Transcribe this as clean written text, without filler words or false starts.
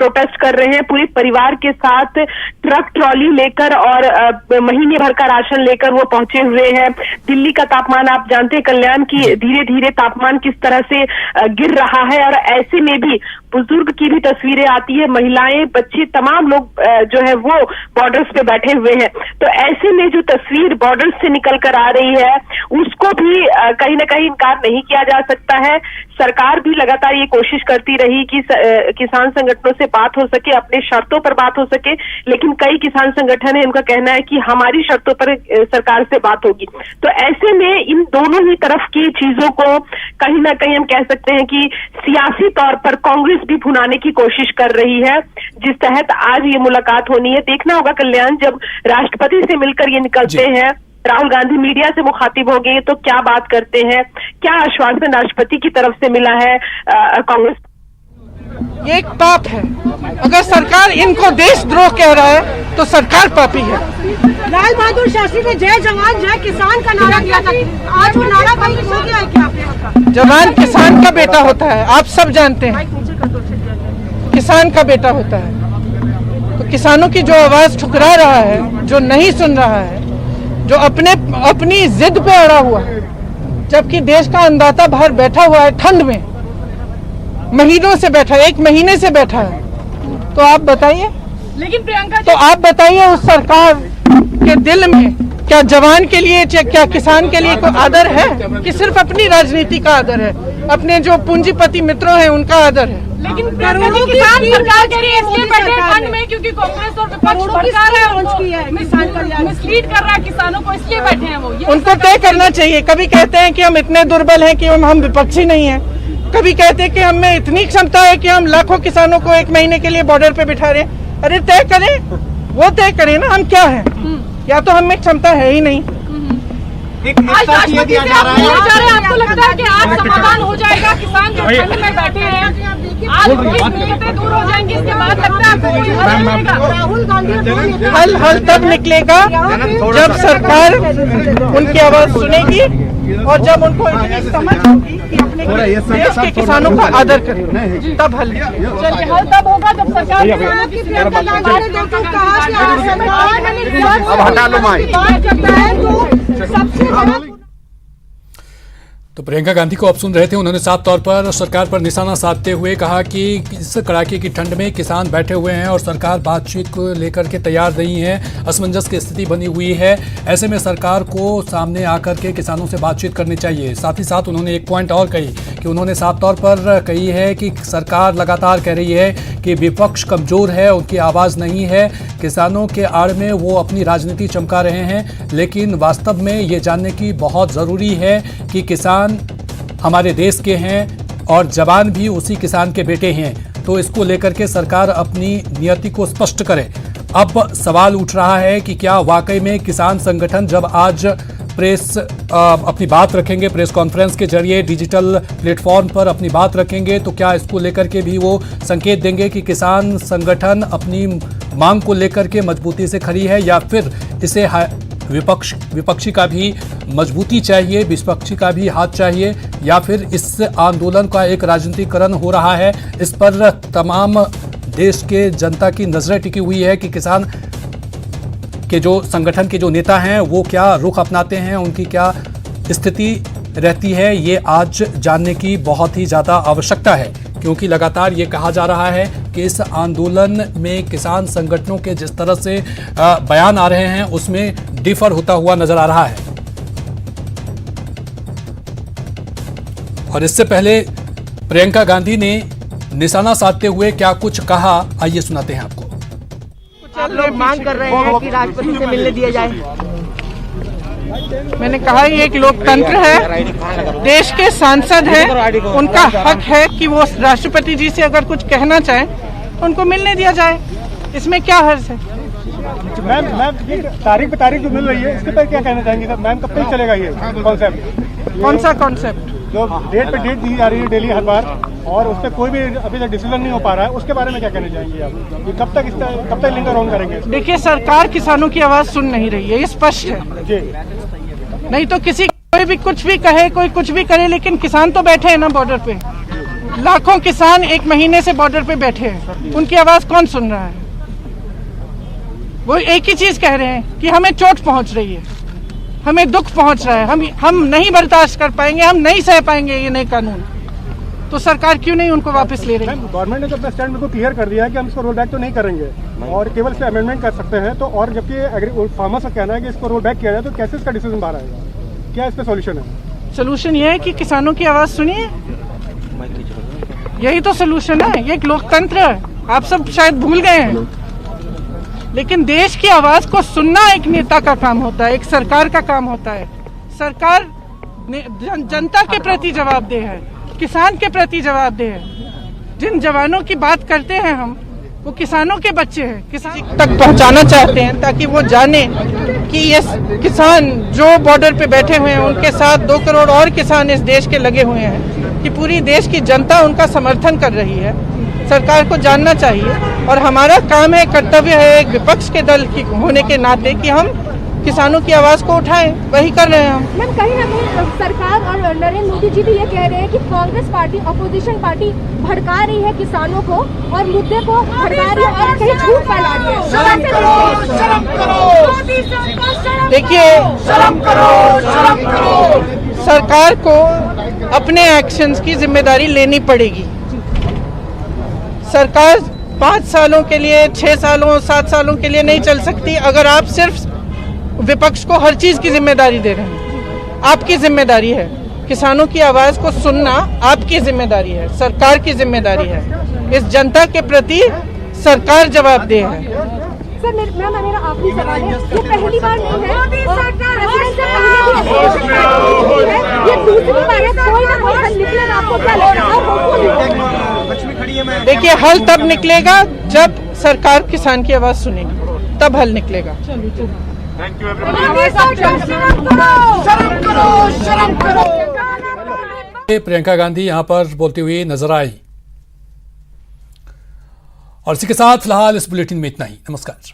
Protest कर रहे हैं, पूरे परिवार के साथ ट्रक ट्रॉली लेकर और महीने भर का राशन लेकर वो पहुंचे हुए हैं। दिल्ली का तापमान आप जानते हैं कल्याण की धीरे धीरे तापमान किस तरह से गिर रहा है, और ऐसे में भी बुजुर्ग की भी तस्वीरें आती है, महिलाएं बच्चे तमाम लोग जो है वो बॉर्डर्स पे बैठे हुए हैं। तो ऐसे में जो तस्वीर बॉर्डर्स से निकल कर आ रही है उसको भी कहीं ना कहीं इनकार नहीं किया जा सकता है। सरकार भी लगातार ये कोशिश करती रही कि किसान संगठनों से बात हो सके, अपने शर्तों पर बात हो सके, लेकिन कई किसान संगठन है उनका कहना है कि हमारी शर्तों पर सरकार से बात होगी। तो ऐसे में इन दोनों ही तरफ की चीजों को कहीं ना कहीं हम कह सकते हैं कि सियासी तौर पर कांग्रेस भी भुनाने की कोशिश कर रही है, जिस तहत आज ये मुलाकात होनी है। देखना होगा कल्याण, जब राष्ट्रपति से मिलकर ये निकलते हैं, राहुल गांधी मीडिया से मुखातिब होंगे तो क्या बात करते हैं, क्या आश्वासन राष्ट्रपति की तरफ से मिला है कांग्रेस। ये एक पाप है, अगर सरकार इनको देशद्रोह कह रहा है तो सरकार पापी है। लाल बहादुर शास्त्री ने जय जवान जय किसान का नारा दिया था, आज वो नारा बंद हो गया है क्या? जवान किसान का बेटा होता है, आप सब जानते हैं, किसान का बेटा होता है। तो किसानों की जो आवाज ठुकरा रहा है, जो नहीं सुन रहा है, जो अपनी जिद पे अड़ा हुआ है, जबकि देश का अन्नदाता बाहर बैठा हुआ है ठंड में, महीनों से बैठा है, 1 महीने से बैठा है, तो आप बताइए। लेकिन प्रियंका तो आप बताइए उस सरकार के दिल में क्या जवान के लिए, क्या किसान के लिए कोई आदर है कि सिर्फ अपनी राजनीति का आदर है, अपने जो पूंजीपति मित्रों हैं उनका आदर है। लेकिन किसान सरकार के लिए इसलिए बैठे ठंड में क्योंकि कांग्रेस और विपक्ष सरकार है, मिसलीड कर रहा है किसानों को, इसलिए बैठे हैं वो। उनको तय करना चाहिए। कभी कहते हैं कि हम इतने दुर्बल हैं कि हम विपक्षी नहीं हैं, कभी कहते हैं कि हम में इतनी क्षमता है कि हम लाखों किसानों को 1 महीने के लिए बॉर्डर पे बिठा रहे हैं। अरे तय करें, वो तय करें ना, हम क्या हैं, या तो हम में क्षमता है ही नहीं। आज राष्ट्रपति से आप मिलने जा रहे हैं, आपको लगता है कि आज समाधान हो जाएगा? किसान जो ठंड में बैठे हैं आज दिक्कतें दूर हो जाएंगी, इसके बाद लगता है आपको कोई हल मिलेगा? राहुल गांधी हल तब निकलेगा जब सरकार उनकी आवाज सुनेगी और जब उनको समझ होगी कि अपने देश के किसानों का आदर करें, तब हल। चलिए, हल तब होगा जब सरकार किसानों की तो प्रियंका गांधी को आप सुन रहे थे, उन्होंने साफ तौर पर सरकार पर निशाना साधते हुए कहा कि इस कड़ाके की ठंड में किसान बैठे हुए हैं और सरकार बातचीत को लेकर के तैयार नहीं है, असमंजस की स्थिति बनी हुई है। ऐसे में सरकार को सामने आकर के किसानों से बातचीत करनी चाहिए। साथ ही साथ उन्होंने एक पॉइंट और कही कि उन्होंने साफ तौर पर कही है कि सरकार लगातार कह रही है कि विपक्ष कमजोर है, उनकी आवाज़ नहीं है, किसानों के आड़ में वो अपनी राजनीति चमका रहे हैं, लेकिन वास्तव में ये जानने की बहुत ज़रूरी है कि किसान हमारे देश के हैं और जवान भी उसी किसान के बेटे हैं। तो इसको लेकर के सरकार अपनी नियति को स्पष्ट करे। अब सवाल उठ रहा है कि क्या वाकई में किसान संगठन जब आज प्रेस अपनी बात रखेंगे, प्रेस कॉन्फ्रेंस के जरिए डिजिटल प्लेटफॉर्म पर अपनी बात रखेंगे, तो क्या इसको लेकर के भी वो संकेत देंगे कि किसान संगठन अपनी मांग को लेकर के मजबूती से खड़ी है, या फिर इसे विपक्षी का भी मजबूती चाहिए, विपक्षी का भी हाथ चाहिए, या फिर इस आंदोलन का एक राजनीतिकरण हो रहा है। इस पर तमाम देश के जनता की नजरें टिकी हुई है कि किसान के जो संगठन के जो नेता हैं वो क्या रुख अपनाते हैं, उनकी क्या स्थिति रहती है, ये आज जानने की बहुत ही ज़्यादा आवश्यकता है। क्योंकि लगातार ये कहा जा रहा है कि इस आंदोलन में किसान संगठनों के जिस तरह से बयान आ रहे हैं उसमें डिफर होता हुआ नजर आ रहा है। और इससे पहले प्रियंका गांधी ने निशाना साधते हुए क्या कुछ कहा, आइए सुनाते हैं आपको। आप लोग मांग कर रहे हैं कि राष्ट्रपति से मिलने दिया जाए। मैंने कहा ये एक लोकतंत्र है, देश के सांसद हैं, उनका हक है कि वो राष्ट्रपति जी से अगर कुछ कहना चाहें तो उनको मिलने दिया जाए, इसमें क्या हर्ज है। मैम तारीख पे तारीख जो मिल रही है इसके पर क्या कहना चाहेंगे मैम? कब तक चलेगा ये कॉन्सेप्ट? कौन सा कॉन्सेप्ट? जो डेट पे डेट दी जा रही है डेली हर बार, और उस पर कोई भी अभी तक डिसीजन नहीं हो पा रहा है, उसके बारे में क्या कहना चाहेंगे आप? ये कब तक लिंगर ऑन करेंगे? देखिए, सरकार किसानों की आवाज सुन नहीं रही है, ये स्पष्ट है जी। नहीं तो कोई भी कुछ भी कहे, कोई कुछ भी करे, लेकिन किसान तो बैठे हैं ना बॉर्डर पे। लाखों किसान एक महीने से बॉर्डर पे बैठे हैं, उनकी आवाज कौन सुन रहा है? वो एक ही चीज कह रहे हैं कि हमें चोट पहुंच रही है, हमें दुख पहुंच रहा है, हम नहीं बर्दाश्त कर पाएंगे, हम नहीं सह पाएंगे ये नए कानून। तो सरकार क्यों नहीं उनको वापस ले रही? गवर्नमेंट ने तो अपना स्टैंड बिल्कुल क्लियर कर दिया है कि हम इसको रोल बैक तो नहीं करेंगे और केवल इस पे अमेंडमेंट कर सकते हैं। तो और जबकि फार्मर्स का कहना है कि इसको रोल बैक किया जाए, तो कैसे इसका डिसीजन बाहर आएगा? क्या इस पे सॉल्यूशन है? सोल्यूशन ये है कि किसानों की आवाज सुनिए, यही तो सोल्यूशन है। ये एक लोकतंत्र है, आप सब शायद भूल गए हैं, लेकिन देश की आवाज को सुनना एक नेता का काम होता है, एक सरकार का काम होता है। सरकार जनता के प्रति जवाबदेह है, किसान के प्रति जवाबदेह है। जिन जवानों की बात करते हैं हम, वो किसानों के बच्चे हैं, किसान तक पहुंचाना चाहते हैं ताकि वो जाने कि ये किसान जो बॉर्डर पे बैठे हुए हैं, उनके साथ 2 करोड़ और किसान इस देश के लगे हुए हैं, कि पूरी देश की जनता उनका समर्थन कर रही है। सरकार को जानना चाहिए और हमारा काम है, कर्तव्य है एक विपक्ष के दल की होने के नाते कि हम किसानों की आवाज को उठाएं, वही कर रहे हैं हम। मैम, कहीं ना कहीं सरकार और नरेंद्र मोदी जी भी ये कह रहे हैं कि कांग्रेस पार्टी, अपोजिशन पार्टी भड़का रही है किसानों को और मुद्दे को भड़का रही है और कहीं झूठ फैला रही है। देखिए, सरकार को अपने एक्शंस की जिम्मेदारी लेनी पड़ेगी। सरकार 5 सालों के लिए, 6 सालों, 7 सालों के लिए नहीं चल सकती अगर आप सिर्फ विपक्ष को हर चीज की जिम्मेदारी दे रहे हैं। आपकी जिम्मेदारी है, किसानों की आवाज को सुनना आपकी जिम्मेदारी है, सरकार की जिम्मेदारी है। इस जनता के प्रति सरकार जवाबदेह है। सर, मेरा आखिरी सवाल है, ये पहली बार नहीं है, ये दूसरी बार है, कोई ना कोई हल निकलेगा, आपको क्या लगता है? देखिए, हल तब निकलेगा जब सरकार किसान की आवाज सुनेगी, तब हल निकलेगा। प्रियंका गांधी यहां पर बोलती हुई नजर आई। और इसी के साथ फिलहाल इस बुलेटिन में इतना ही। नमस्कार।